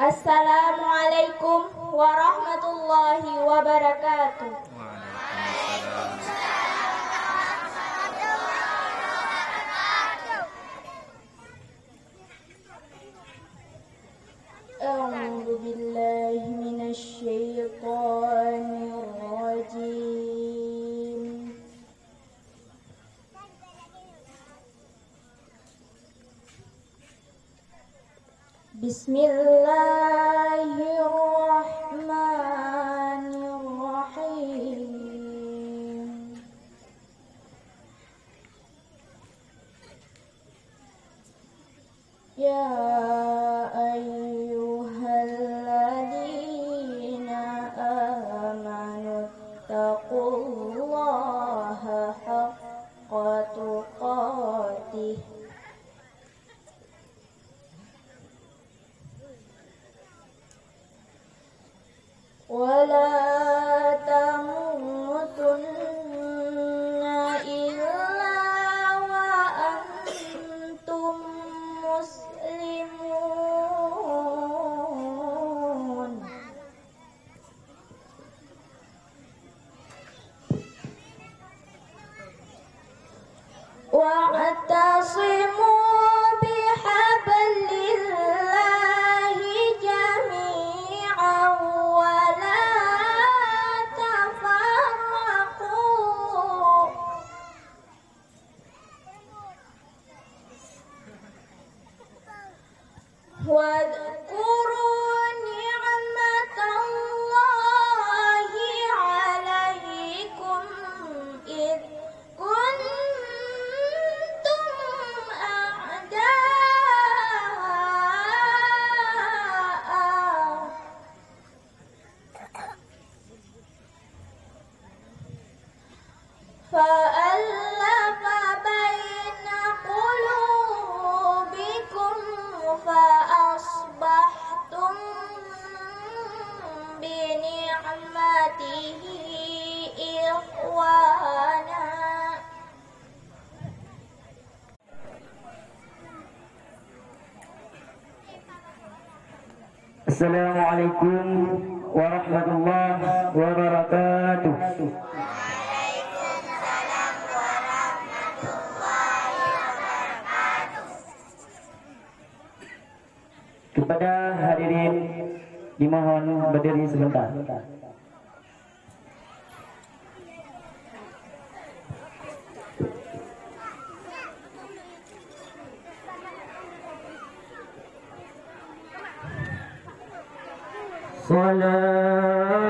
Assalamualaikum warahmatullahi wabarakatuh. A'udzu billahi minasy syaithanir rajim. Bismillahirrahmanirrahim. Ya ayyuhalladzina amanu taqullaha haqqa tuqatih wala tamutunna illa wa antum muslimun. Wa'tasimu bihablillahi jami'an wa la tafarraqu. Wadhkuru ni'matallahi 'alaikum id kuntum a'da'a fa'alafa baina qulubikum fa'asbahtum bi ni'matihi ikhwana. Assalamualaikum warahmatullahi wabarakatuh. Kepada hadirin dimohon berdiri sebentar. Salam